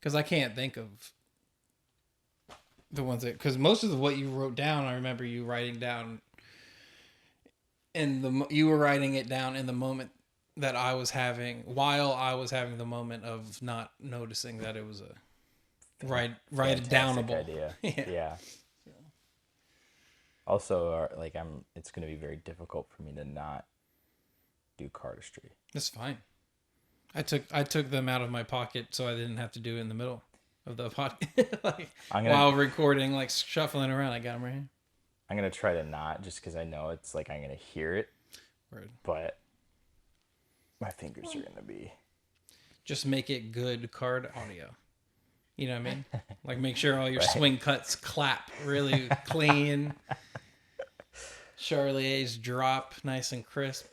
Because I can't think of the ones that, because most of what you wrote down, I remember you writing down you were writing it down in the moment that I was having, while I was having the moment of not noticing that it was a write downable idea. Yeah. Yeah. Also, it's going to be very difficult for me to not do cardistry. That's fine. I took them out of my pocket so I didn't have to do it in the middle of the pocket. While recording, like shuffling around, I got them right here. I'm going to try to not, just because I know it's like I'm going to hear it. Word. But my fingers are going to be... Just make it good card audio. You know what I mean? Like, make sure all your swing cuts clap really clean. Charlier's drop nice and crisp.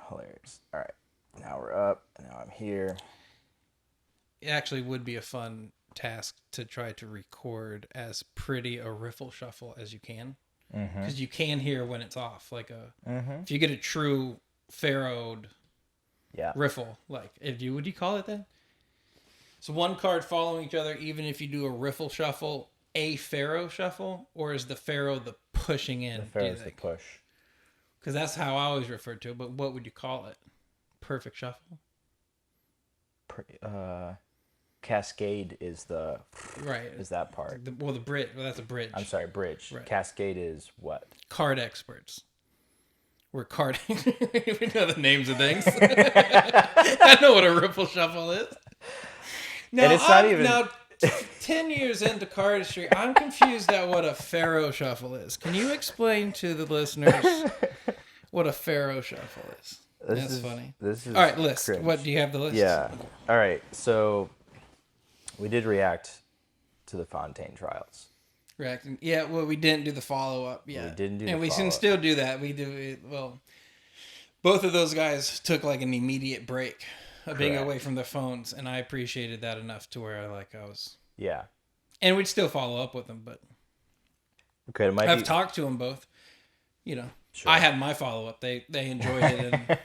Hilarious. All right. Now we're up. Now I'm here. It actually would be a fun task to try to record as pretty a riffle shuffle as you can. Because you can hear when it's off. Like if you get a true Pharaohed riffle, like would you call it that? So one card following each other, even if you do a riffle shuffle, a Pharaoh shuffle, or is the Pharaoh the pushing in? The Pharaoh's the push. Because that's how I always refer to it. But what would you call it? Perfect shuffle. Cascade is the is that part. The bridge. Well, that's a bridge. I'm sorry, bridge. Right. Cascade is what? Card experts. We're card. We know the names of things. I know what a riffle shuffle is. Now, and it's not even. Now, 10 years into cardistry, I'm confused at what a Pharaoh shuffle is. Can you explain to the listeners what a Pharaoh shuffle is? That's funny. This is all right, list. Cringe. What do you have the list? Yeah. All right. So we did react to the Fontaine trials. Reacting. Yeah, well, we didn't do the follow-up yet. We didn't do and we can still do that. We do it. Well, both of those guys took like an immediate break of being away from their phones, and I appreciated that enough to where I was. Yeah. And we'd still follow up with them, but okay, I've talked to them both. You know, sure. I had my follow-up. They enjoyed it, and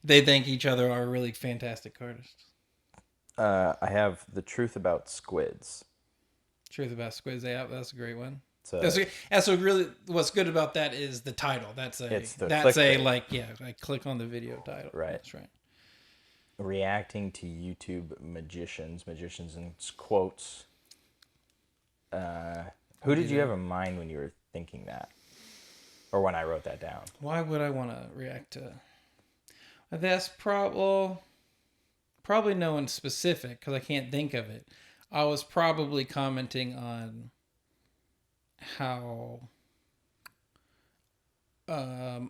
they think each other are really fantastic artists. I have The Truth About Squids. Truth About Squids. Yeah, that's a great one. That's what really. What's good about that is the title. I click on the video title. Right. That's right. Reacting to YouTube magicians in quotes. Who did you have in mind when you were thinking that, or when I wrote that down? Why would I want to react to? That's probably no one specific because I can't think of it. I was probably commenting on how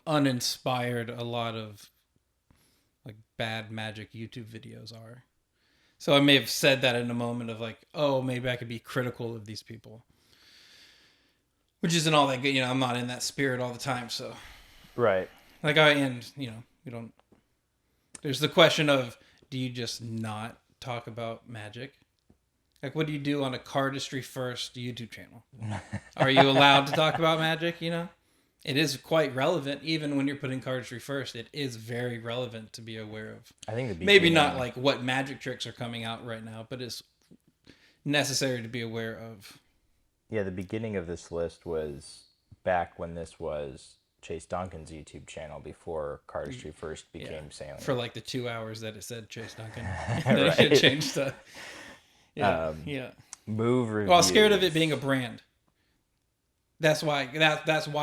uninspired a lot of like bad magic YouTube videos are. So I may have said that in a moment of like, oh, maybe I could be critical of these people, which isn't all that good. You know, I'm not in that spirit all the time. So, right. We don't. There's the question of, do you just not talk about magic? Like, what do you do on a cardistry first YouTube channel? Are you allowed to talk about magic? You know, it is quite relevant. Even when you're putting cardistry first, it is very relevant to be aware of. I think maybe not like what magic tricks are coming out right now, but it's necessary to be aware of. Yeah, the beginning of this list was back when this was Chase Duncan's YouTube channel before cardistry first became salient. For like the 2 hours that it said Chase Duncan. Then right. It changed to... Yeah. Move reviews. Well, I was scared of it being a brand. That's why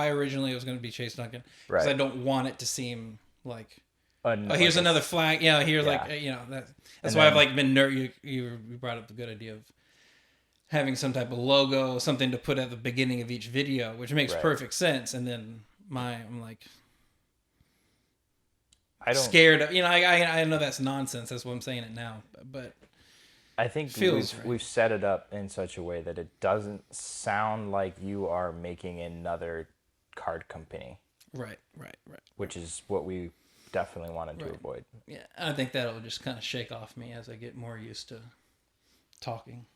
originally it was going to be Chase Duncan. Because I don't want it to seem like, here's another flag. Yeah, that's why I've like been you brought up the good idea of having some type of logo, something to put at the beginning of each video, which makes perfect sense. And then I'm like scared. I know that's nonsense. That's why I'm saying it now. But I think we've set it up in such a way that it doesn't sound like you are making another card company. Right. Which is what we definitely wanted to avoid. Yeah, I think that'll just kind of shake off me as I get more used to talking.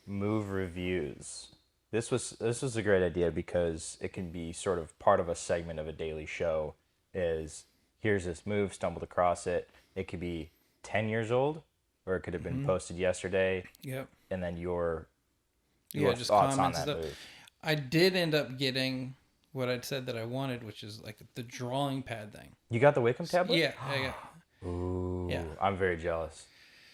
Move reviews. This was a great idea because it can be sort of part of a segment of a daily show is here's this move, stumbled across it. It could be 10 years old, or it could have been posted yesterday. Yep. And then your just thoughts on comments that and stuff. move. I did end up getting what I'd said that I wanted, which is like the drawing pad thing. You got the Wacom tablet? Yeah, I got. Ooh, Yeah. I'm very jealous.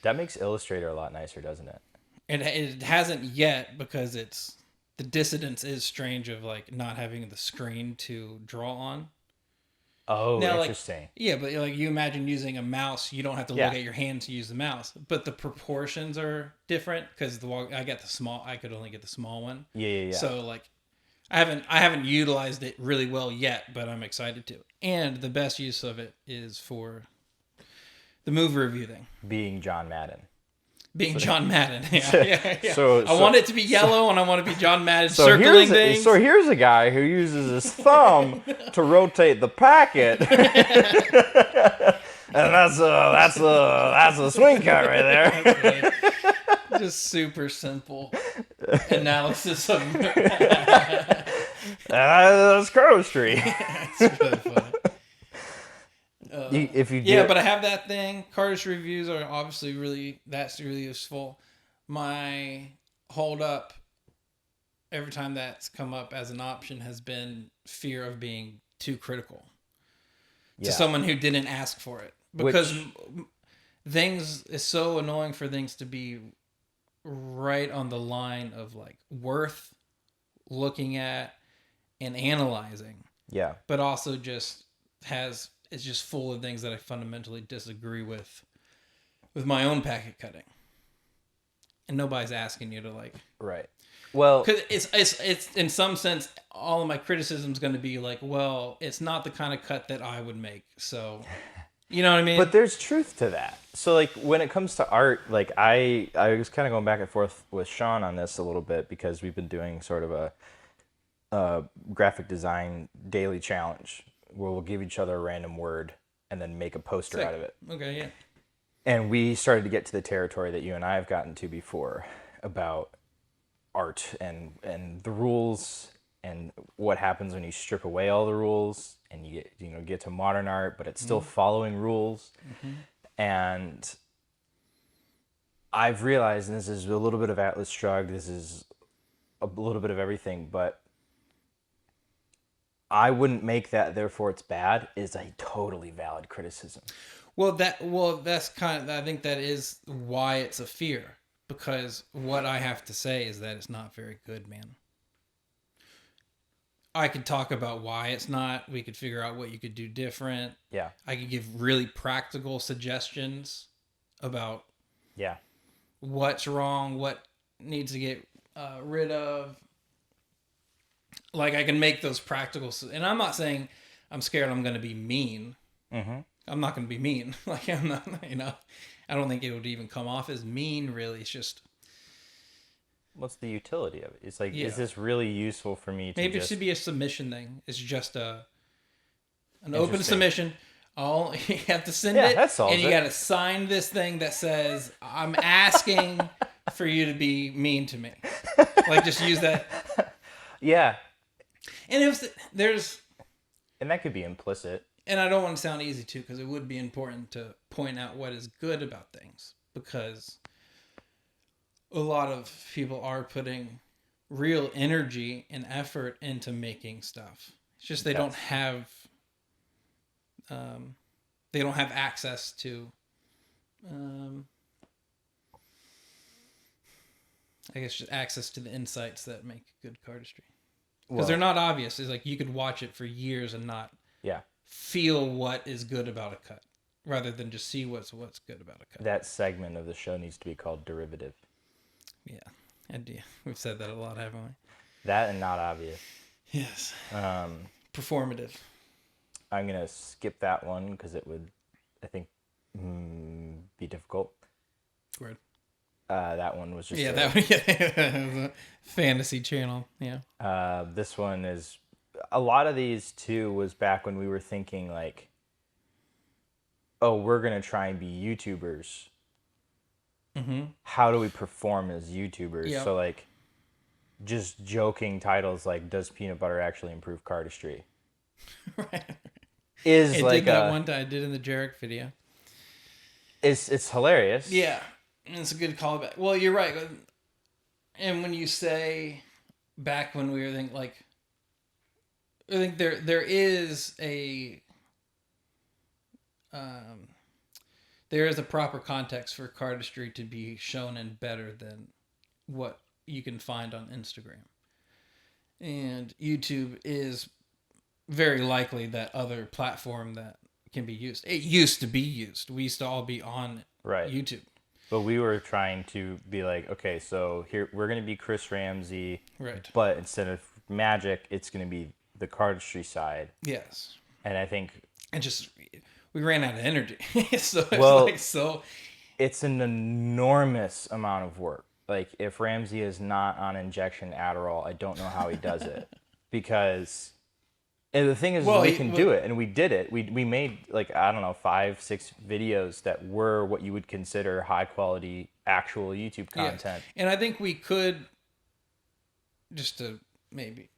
That makes Illustrator a lot nicer, doesn't it? It hasn't yet because the dissonance is strange of like not having the screen to draw on. Oh, Now, interesting. Yeah, but like you imagine using a mouse, you don't have to Yeah. look at your hand to use the mouse, but the proportions are different because I could only get the small one. Yeah. So like, I haven't utilized it really well yet, but I'm excited to. And the best use of it is for the movie review thing. Being John Madden. Being John Madden. Yeah. So I want it to be yellow, and I want to be John Madden circling things. So here's a guy who uses his thumb to rotate the packet, and that's a swing cut right there. Just super simple analysis of. That's cardistry. It's really funny. But I have that thing. Cardistry reviews are obviously really useful. My hold up every time that's come up as an option has been fear of being too critical to someone who didn't ask for it, because things is so annoying for things to be right on the line of like worth looking at and analyzing. Yeah. But also it's just full of things that I fundamentally disagree with my own packet cutting. And nobody's asking you to like... Right. Well... Because it's in some sense, all of my criticism is going to be like, well, it's not the kind of cut that I would make. So, you know what I mean? But there's truth to that. So like when it comes to art, like I was kind of going back and forth with Sean on this a little bit because we've been doing sort of a graphic design daily challenge where we'll give each other a random word and then make a poster out of it. Okay, yeah. And we started to get to the territory that you and I have gotten to before about art and the rules and what happens when you strip away all the rules and you get to modern art, but it's still following rules. Mm-hmm. And I've realized, and this is a little bit of Atlas Shrugged, this is a little bit of everything, but I wouldn't make that, therefore it's bad, is a totally valid criticism. That's kind of, I think that is why it's a fear, because what I have to say is that it's not very good, man. I could talk about why it's not. We could figure out what you could do different. Yeah. I could give really practical suggestions about what's wrong, what needs to get rid of. Like, I can make those practical... And I'm not saying I'm scared I'm going to be mean. Mm-hmm. I'm not going to be mean. Like, I'm not, I don't think it would even come off as mean, really. It's just... What's the utility of it? It's like, is this really useful for me to Maybe it should be a submission thing. It's just an open submission. You have to send it, and you got to sign this thing that says, I'm asking for you to be mean to me. Like, just use that. Yeah. And and that could be implicit. And I don't want to sound easy too, because it would be important to point out what is good about things, because a lot of people are putting real energy and effort into making stuff. It's just they don't have access to I guess just access to the insights that make good cardistry. Because they're not obvious. It's like you could watch it for years and not feel what is good about a cut, rather than just see what's good about a cut. That segment of the show needs to be called derivative. Yeah, we've said that a lot, haven't we? That and not obvious. Yes. Performative. I'm gonna skip that one because it would, I think, be difficult. Word. That one was just that was a fantasy channel. Yeah. This one is a lot of these too was back when we were thinking like, oh, we're gonna try and be YouTubers. Mm-hmm. How do we perform as YouTubers? Yep. So like, just joking titles like, "Does peanut butter actually improve cardistry?" Right. is It like did that one time. I did in the Jarek video. It's hilarious. Yeah, and it's a good callback. Well, you're right. And when you say back when we were thinking, like, I think there is a there is a proper context for cardistry to be shown in better than what you can find on Instagram. And YouTube is very likely that other platform that can be used. It used to be used. We used to all be on YouTube. But we were trying to be like, okay, so here we're going to be Chris Ramsey. Right. But instead of magic, it's going to be the cardistry side. Yes. And I think... And just... We ran out of energy. So it's an enormous amount of work. Like, if Ramsey is not on injection Adderall, I don't know how he does it. Because... And the thing is, we can do it, and we did it. We made, like, I don't know, 5-6 videos that were what you would consider high-quality, actual YouTube content. Yeah. And I think we could, just to maybe...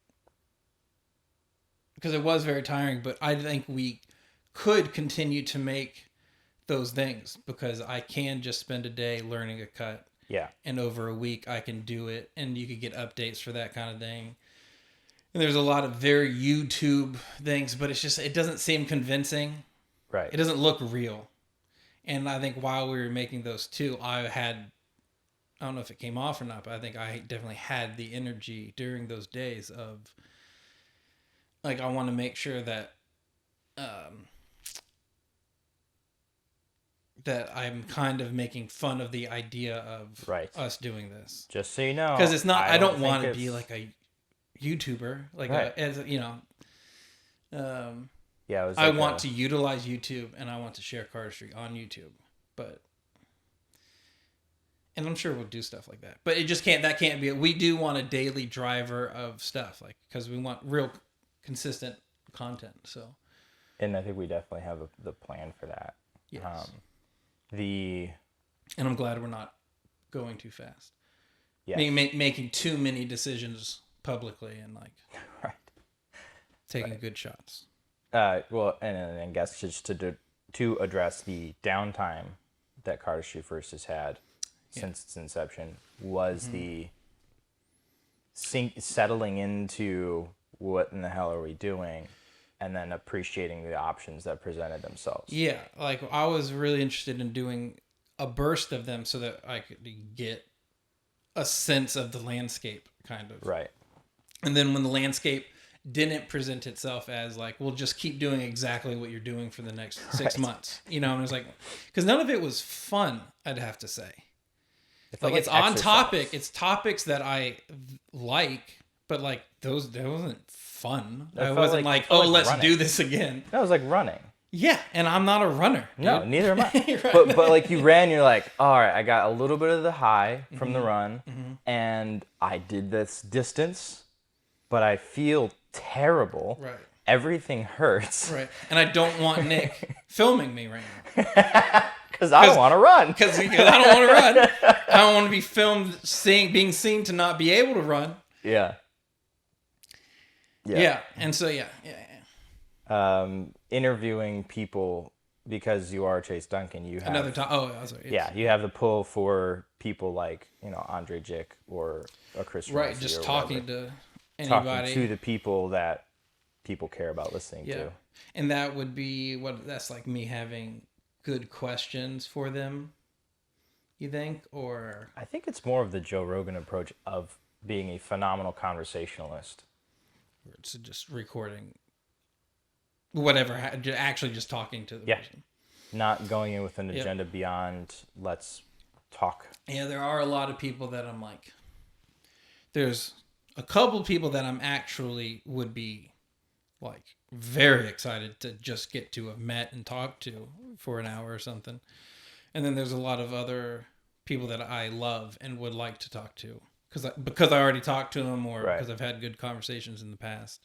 Because it was very tiring, but I think we could continue to make those things, because I can just spend a day learning a cut. Yeah. And over a week, I can do it, and you could get updates for that kind of thing. And there's a lot of very YouTube things, but it's just, it doesn't seem convincing. Right. It doesn't look real. And I think while we were making those two, I don't know if it came off or not, but I think I definitely had the energy during those days of, like, I want to make sure that, that I'm kind of making fun of the idea of us doing this. Just so you know. Because it's not, I don't want to be like a YouTuber, like as you know. Yeah, it was I want to utilize YouTube, and I want to share cardistry on YouTube, and I'm sure we'll do stuff like that. But it just can't. That can't be it. We do want a daily driver of stuff, like, because we want real, consistent content. So, and I think we definitely have the plan for that. Yes. And I'm glad we're not going too fast. Yeah. Making too many decisions publicly and taking good shots. Well, and I guess just to address the downtime that Cardistry First has had since its inception was the settling into what in the hell are we doing, and then appreciating the options that presented themselves. Yeah, like, I was really interested in doing a burst of them so that I could get a sense of the landscape, kind of. Right. And then when the landscape didn't present itself as, like, well, just keep doing exactly what you're doing for the next 6 months. You know, and it was like, because none of it was fun, I'd have to say. Like, it's on topic. It's topics that I like, but, like, that wasn't fun. I wasn't like, let's do this again. That was like running. Yeah, and I'm not a runner. Dude. No, neither am I. Right. But like, you ran, you're like, all right, I got a little bit of the high from the run, and I did this distance, but I feel terrible. Right. Everything hurts. Right. And I don't want Nick filming me right now. Because I don't want to run. Because I don't want to run. I don't want to be filmed being seen to not be able to run. Yeah. Yeah. And so, yeah. Interviewing people, because you are Chase Duncan, you have another time. Oh, sorry. Yeah, you have the pull for people like, Andre Jick or a Chris Ramsey. Right, just talking to anybody. Talking to the people that people care about listening to. And that would be that's like me having good questions for them, you think? Or I think it's more of the Joe Rogan approach of being a phenomenal conversationalist. It's just recording whatever, actually just talking to the person. Not going in with an agenda beyond let's talk. Yeah, there are a lot of people that I'm like, there's a couple people that I'm actually would be like very excited to just get to have met and talked to for an hour or something. And then there's a lot of other people that I love and would like to talk to because I already talked to them or because I've had good conversations in the past.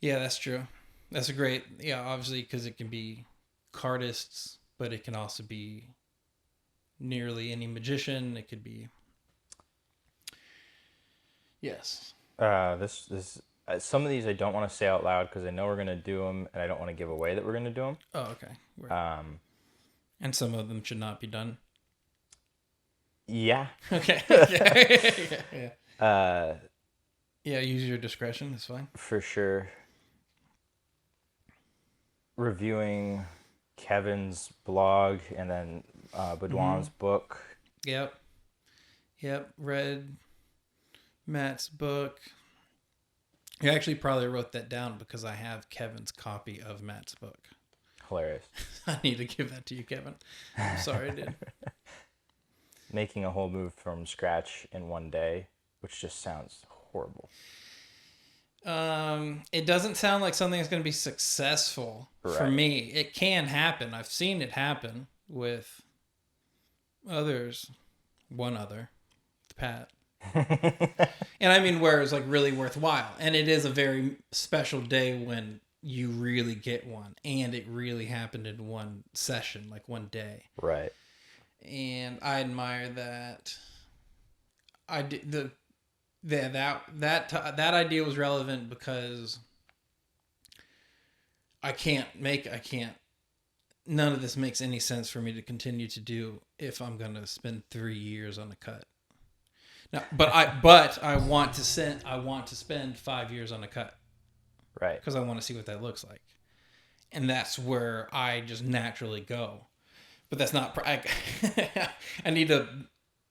Yeah, that's true. That's a great, obviously, because it can be cardists, but it can also be nearly any magician. It could be, yes. This some of these I don't want to say out loud because I know we're going to do them, and I don't want to give away that we're going to do them. Oh, okay. And some of them should not be done. Yeah. Okay. Yeah, use your discretion. That's fine. For sure. Reviewing Kevin's blog and then Baudouin's book. Yep. Read Matt's book. I actually probably wrote that down because I have Kevin's copy of Matt's book. Hilarious. I need to give that to you, Kevin. I'm sorry I did. Making a whole move from scratch in one day, which just sounds horrible. It doesn't sound like something that's going to be successful for me. It can happen. I've seen it happen with others. One other, Pat. And I mean, where it's like really worthwhile. And it is a very special day when you really get one. And it really happened in one session, like one day. Right. And I admire that. I did that idea was relevant because none of this makes any sense for me to continue to do if I'm going to spend 3 years on a cut. Now, but I want to spend 5 years on a cut. Right. Because I want to see what that looks like. And that's where I just naturally go. But that's not I need to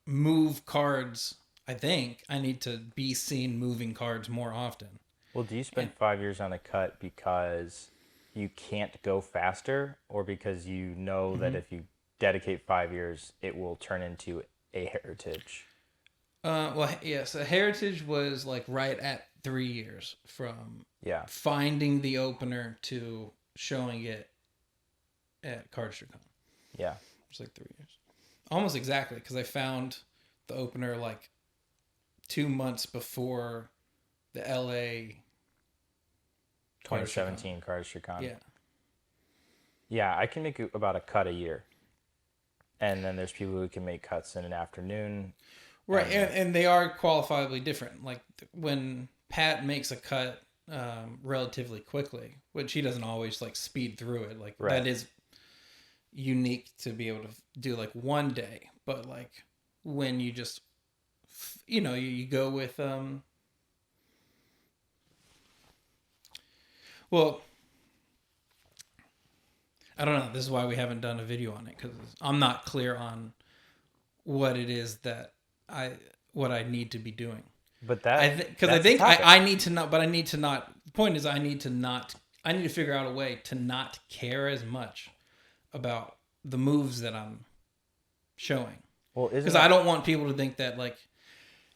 move cards. I think I need to be seen moving cards more often. Well, do you spend 5 years on a cut because you can't go faster, or because you know that if you dedicate 5 years, it will turn into a heritage? Well, yes, a heritage was like right at 3 years from finding the opener to showing it at CardistryCon. Yeah. It's like 3 years. Almost exactly, because I found the opener like 2 months before the LA 2017 CardistryCon. Yeah. Yeah, I can make about a cut a year. And then there's people who can make cuts in an afternoon. Right, and they are qualifiably different. Like when Pat makes a cut relatively quickly, which he doesn't always like speed through it. Like that is unique to be able to do like one day. But like when you just, you go with well, I don't know. This is why we haven't done a video on it, because I'm not clear on what it is that what I need to be doing. But that because I think I need to not. But I need to not. The point is, I need to figure out a way to not care as much about the moves that I'm showing. Well, because I don't want people to think that like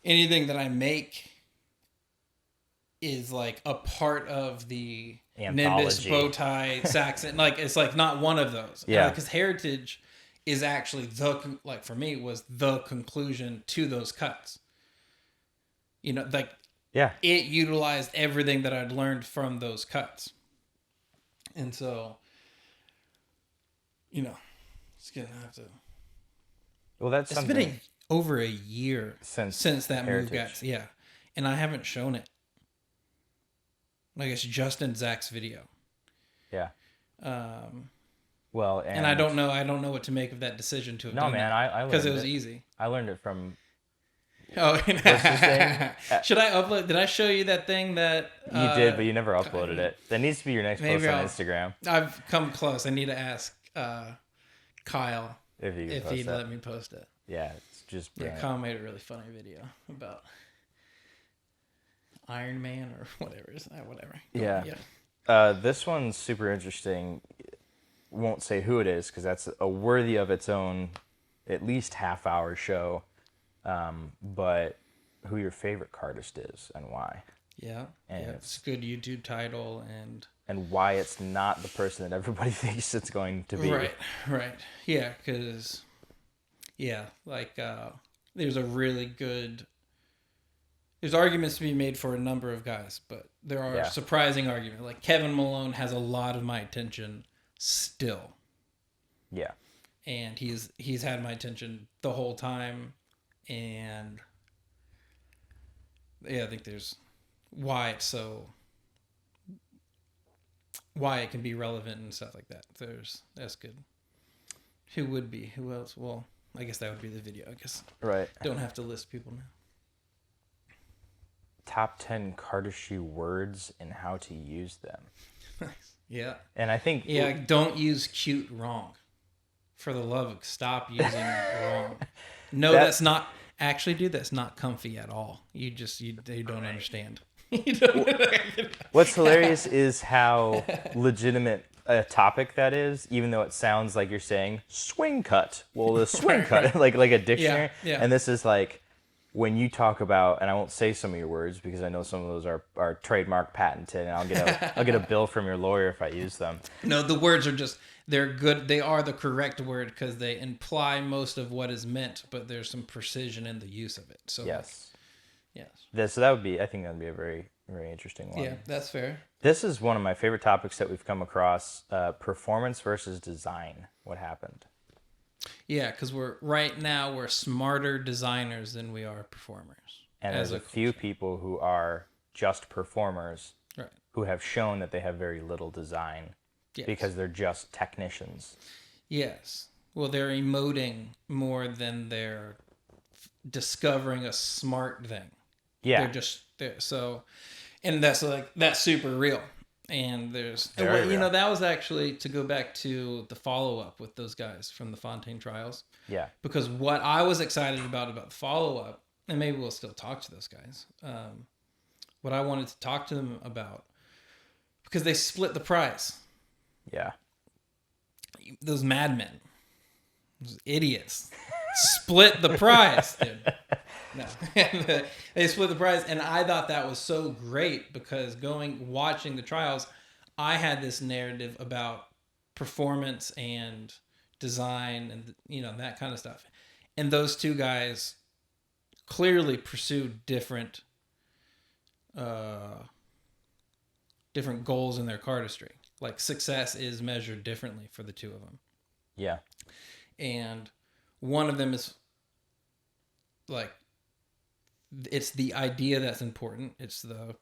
anything that I make is like a part of the anthology. Nimbus, Bowtie, Saxon. Like it's like not one of those. Yeah. Because Heritage is actually for me was the conclusion to those cuts. Like it utilized everything that I'd learned from those cuts. And so, it's gonna have to. Well, it's been over a year since that Heritage. move got and I haven't shown it. Like it's just in Zach's video. Yeah. Well, and I don't know what to make of that decision to have done man, that. Because it was easy. I learned it from. Oh, should I upload? Did I show you that thing that you did, but you never uploaded it? That needs to be your next post on Instagram. I've come close. I need to ask Kyle if he'd let me post it. Yeah, it's just brilliant. Kyle made a really funny video about Iron Man or whatever. Whatever. Yeah. This one's super interesting. Won't say who it is because that's a worthy of its own, at least half-hour show. But who your favorite cardist is and why. Yeah. And it's a good YouTube title and why it's not the person that everybody thinks it's going to be. Right. Yeah, because there's a really good. There's arguments to be made for a number of guys, but there are surprising arguments. Like Kevin Malone has a lot of my attention still. Yeah. And he's had my attention the whole time. And I think there's why it's so, why it can be relevant and stuff like that. That's good. Who else? Well, I guess that would be the video. I guess. Right. Don't have to list people now. Top 10 cardistry words and how to use them. Yeah. And I think... Yeah, don't use cute wrong. For the love of... Stop using wrong. No, that's not... Actually, dude, that's not comfy at all. You don't understand. What's hilarious is how legitimate a topic that is, even though it sounds like you're saying swing cut. Well, the swing cut, like a dictionary. Yeah. And this is like... When you talk about, and I won't say some of your words because I know some of those are trademark patented, and I'll get a bill from your lawyer if I use them. No, the words are just, they're good. They are the correct word because they imply most of what is meant, but there's some precision in the use of it. So yes. Yes. So that would be, I think that would be a very, very interesting one. Yeah, that's fair. This is one of my favorite topics that we've come across, performance versus design. What happened? Yeah, because we're smarter designers than we are performers. And there's a few people who are just performers, right, who have shown that they have very little design, yes, because they're just technicians. Yes. Well, they're emoting more than they're discovering a smart thing. Yeah. And that's super real. And that was actually, to go back to the follow-up with those guys from the Fontaine trials. Yeah. Because what I was excited about the follow-up, and maybe we'll still talk to those guys, what I wanted to talk to them about, because they split the prize. Yeah. Those madmen, those idiots, split the prize, dude. No. They split the prize, and I thought that was so great because watching the trials, I had this narrative about performance and design and that kind of stuff. And those two guys clearly pursued different goals in their cardistry. Like success is measured differently for the two of them. Yeah. And one of them is like, it's the idea that's important. It's the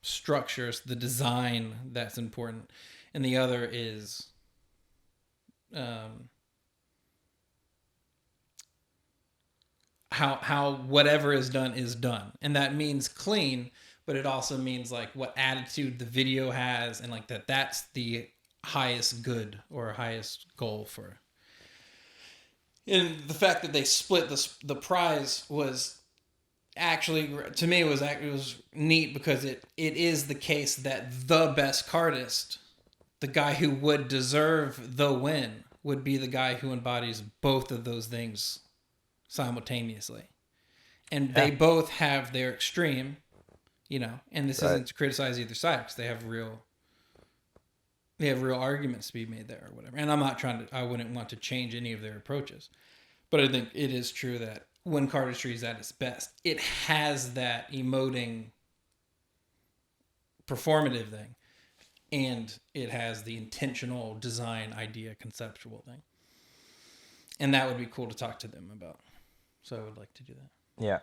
structure, it's the design that's important. And the other is how whatever is done. And that means clean, but it also means like what attitude the video has, and like that's the highest good or highest goal for. And the fact that they split the prize was actually, to me, it was neat, because it is the case that the best cardist, the guy who would deserve the win, would be the guy who embodies both of those things simultaneously. And they both have their extreme, and this isn't to criticize either side, because they have real arguments to be made there or whatever. And I wouldn't want to change any of their approaches. But I think it is true that when cardistry is at its best, it has that emoting, performative thing, and it has the intentional design idea, conceptual thing. And that would be cool to talk to them about. So I would like to do that. Yeah.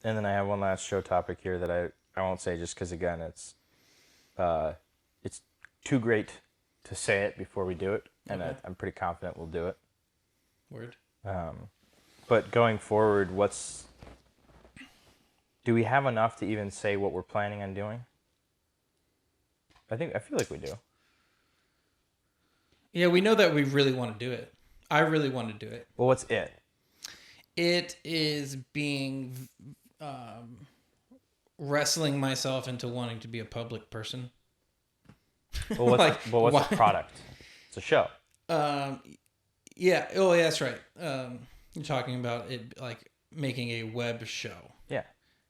And then I have one last show topic here that I won't say, just because, again, it's too great to say it before we do it. And okay. I'm pretty confident we'll do it. Word. But going forward, do we have enough to even say what we're planning on doing? I feel like we do. Yeah, we know that we really want to do it. I really want to do it. Well, what's it? It is being wrestling myself into wanting to be a public person. Well, what's the product? It's a show. Yeah. Oh, yeah, that's right. You're talking about it like making a web show. Yeah.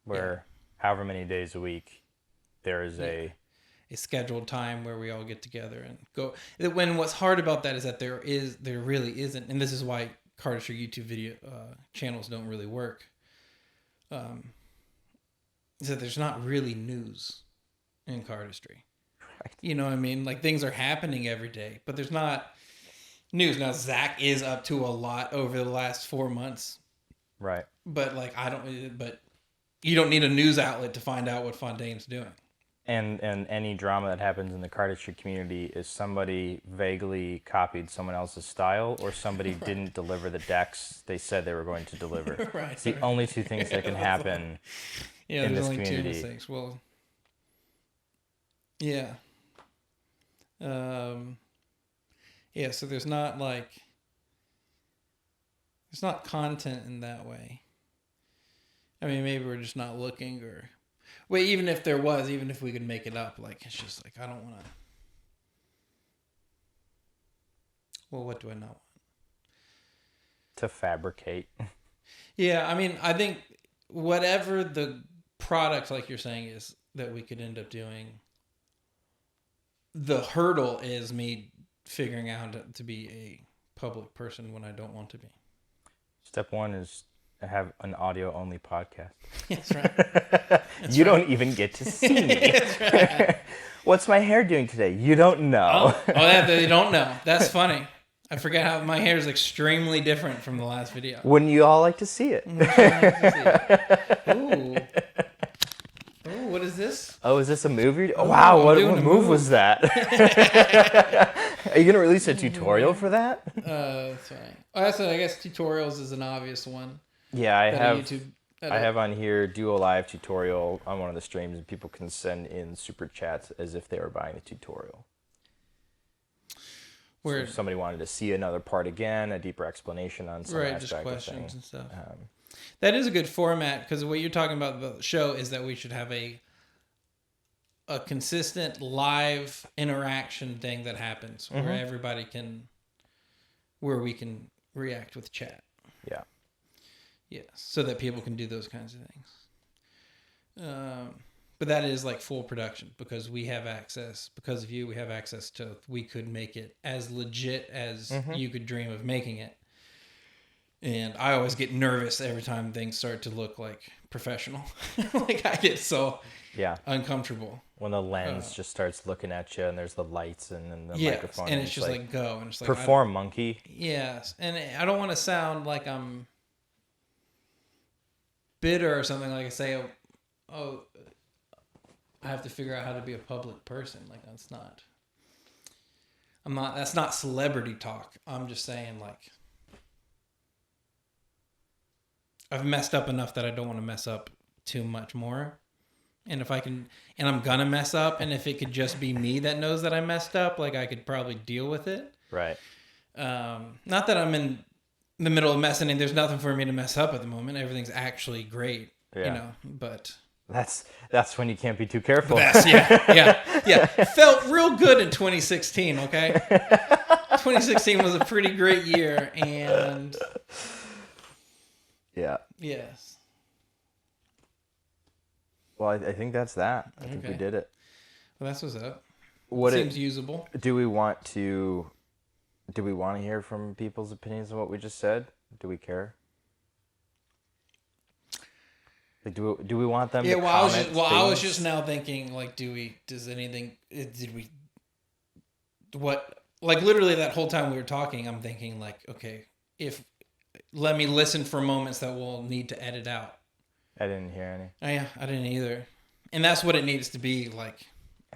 Where however many days a week there is a scheduled time where we all get together and go. When what's hard about that is that there really isn't, and this is why cardistry YouTube video channels don't really work. Is that there's not really news in cardistry. Right. You know what I mean? Like, things are happening every day, but there's not news. Now, Zach is up to a lot over the last 4 months. Right. But you don't need a news outlet to find out what Fontaine's doing. And any drama that happens in the cardistry community is somebody vaguely copied someone else's style, or somebody didn't deliver the decks they said they were going to deliver. Right. It's the only two things that can happen Yeah, in there's this only two community. mistakes. Well, yeah. Yeah, so there's not content in that way. I mean, maybe we're just not looking, or wait, even if there was, even if we could make it up, like it's just like I don't want to. Well, what do I not want? To fabricate. Yeah, I mean, I think whatever the product, like you're saying, is that we could end up doing, the hurdle is me figuring out to be a public person when I don't want to be. Step one is to have an audio only podcast. That's right. You don't even get to see me. That's right. What's my hair doing today? You don't know. Oh, that they don't know. That's funny. I forget how my hair is extremely different from the last video. Wouldn't you all like to see it? Ooh. Ooh, what is this? Oh, is this a movie? Oh, wow, what move was that? Are you going to release a tutorial for that? That's right. Oh, that's I guess tutorials is an obvious one. Yeah, I I have on here, do a live tutorial on one of the streams, and people can send in super chats as if they were buying a tutorial. Where So if somebody wanted to see another part again, a deeper explanation on some right, just aspect of questions things. and stuff. Um, That is a good format, because what you're talking about the show is that we should have a consistent live interaction thing that happens where everybody can, where we can react with chat. yeah. Yes, so that people can do those kinds of things. But that is like full production, because we have access, because of you, we have access to, we could make it as legit as you could dream of making it. And I always get nervous every time things start to look like professional. Like I get so uncomfortable. When the lens just starts looking at you and there's the lights and then the microphone. And it's just like go. And it's like, perform, monkey. Yes. And I don't want to sound like I'm bitter or something. Like I say, oh, I have to figure out how to be a public person. Like that's not celebrity talk. I'm just saying like, I've messed up enough that I don't want to mess up too much more. And if I can, and I'm gonna mess up, and if it could just be me that knows that I messed up, like I could probably deal with it. Right. Not that I'm in the middle of messing, and there's nothing for me to mess up at the moment. Everything's actually great, you know, but. That's when you can't be too careful. Yeah. Felt real good in 2016, okay? 2016 was a pretty great year, and... Yeah. Yes. Well, I think that's that. I think we did it. Well, that's what's up. Seems usable. Do we want to hear from people's opinions on what we just said? Do we care? Like, do we want them to comment? I was just now thinking, like, like, literally that whole time we were talking, I'm thinking, like, okay, let me listen for moments that we'll need to edit out. I didn't hear any. Oh, yeah, I didn't either. And that's what it needs to be, like,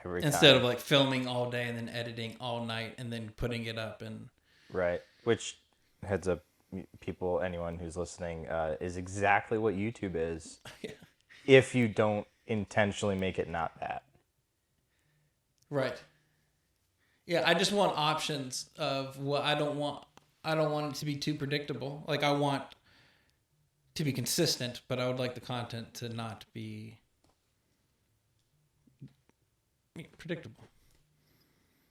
instead of, like, filming all day and then editing all night and then putting it up. And right. Which, heads up, people, anyone who's listening, is exactly what YouTube is. Yeah. If you don't intentionally make it not that. Right. Yeah, I just want options of what I don't want it to be too predictable. Like, I want to be consistent, but I would like the content to not be predictable.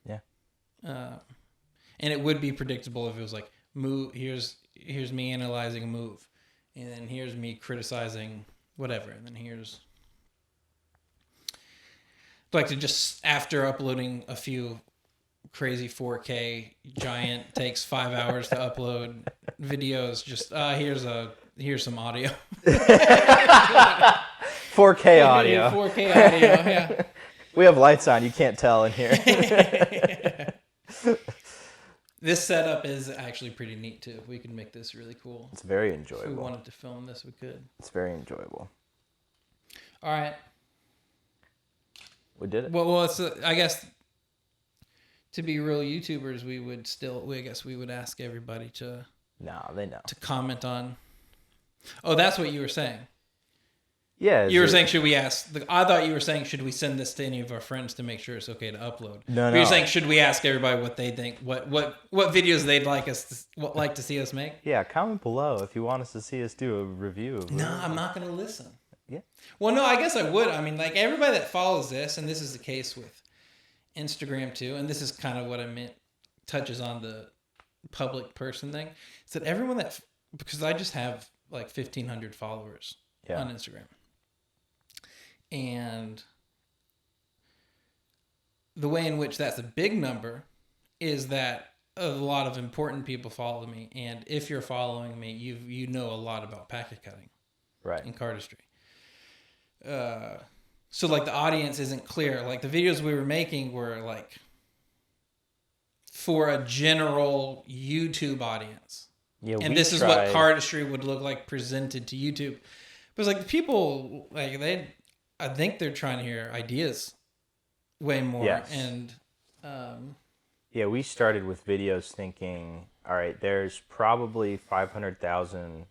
Yeah. And it would be predictable if it was like, here's me analyzing a move, and then here's me criticizing whatever, and then here's... I'd like to just, after uploading a few crazy 4K giant takes 5 hours to upload videos, just here's some audio. 4K audio. 4K audio, yeah. We have lights on, you can't tell in here. This setup is actually pretty neat too. We can make this really cool. It's very enjoyable. If we wanted to film this, we could. It's very enjoyable. All right. We did it. Well, it's I guess to be real YouTubers, I guess we would ask everybody to No, they know. to comment on. Oh, that's what you were saying. Yeah. You were saying, should we ask? I thought you were saying, should we send this to any of our friends to make sure it's okay to upload? No. You're saying, should we ask everybody what they think, what videos they'd like to see us make? Yeah, comment below if you want us to see us do a review. No, I'm not going to listen. Yeah. Well, no, I guess I would. I mean, like everybody that follows this, and this is the case with Instagram too, and this is kind of what I meant, touches on the public person thing. Is that everyone because I just have like 1,500 followers on Instagram. And the way in which that's a big number is that a lot of important people follow me. And if you're following me, you know a lot about packet cutting and cardistry. So like the audience isn't clear. Like the videos we were making were like for a general YouTube audience. Yeah, and this is what cardistry would look like presented to YouTube. But it's like the people, like I think they're trying to hear ideas way more. Yes. And yeah, we started with videos thinking, all right, there's probably 500,000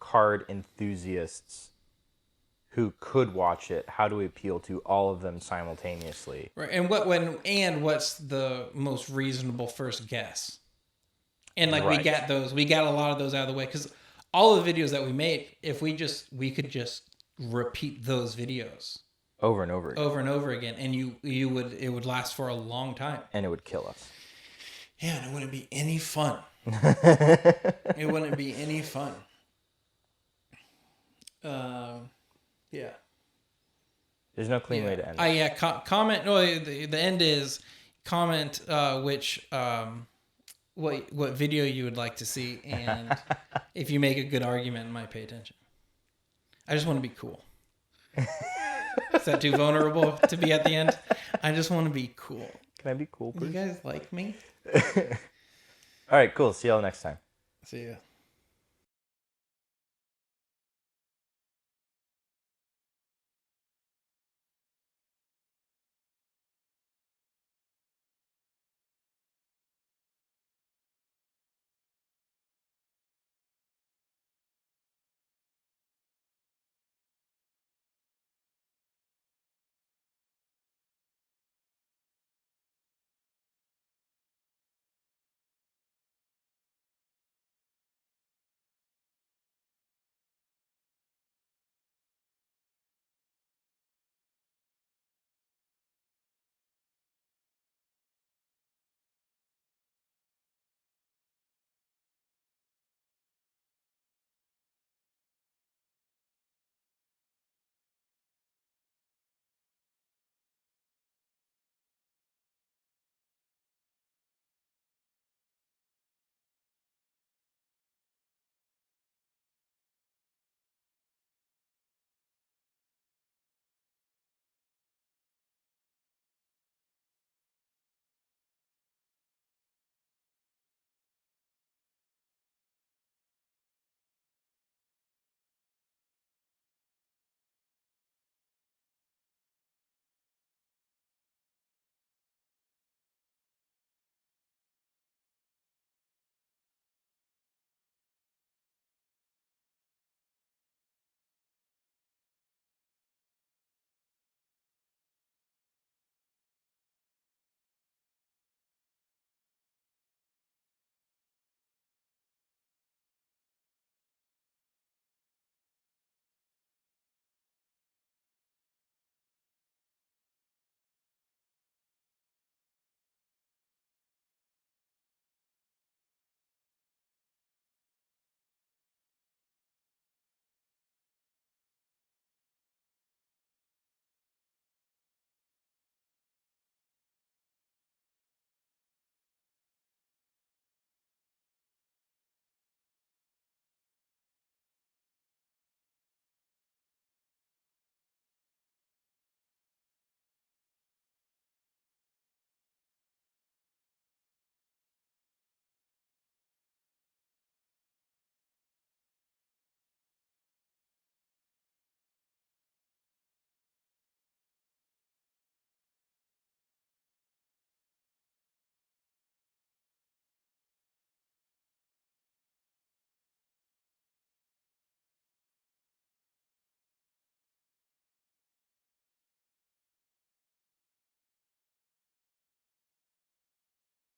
card enthusiasts who could watch it. How do we appeal to all of them simultaneously? Right. And what's the most reasonable first guess? And like we got a lot of those out of the way, because all the videos that we make, if we could just repeat those videos over and over again, and it would last for a long time, and it would kill us. Yeah, and it wouldn't be any fun. It wouldn't be any fun. Yeah. There's no clean way to end it. Comment. No, the end is comment what video you would like to see, and if you make a good argument, I might pay attention. I just want to be cool. Is that too vulnerable to be at the end? I just want to be cool. Can I be cool, please? You guys like me? All right, cool. See y'all next time. See ya.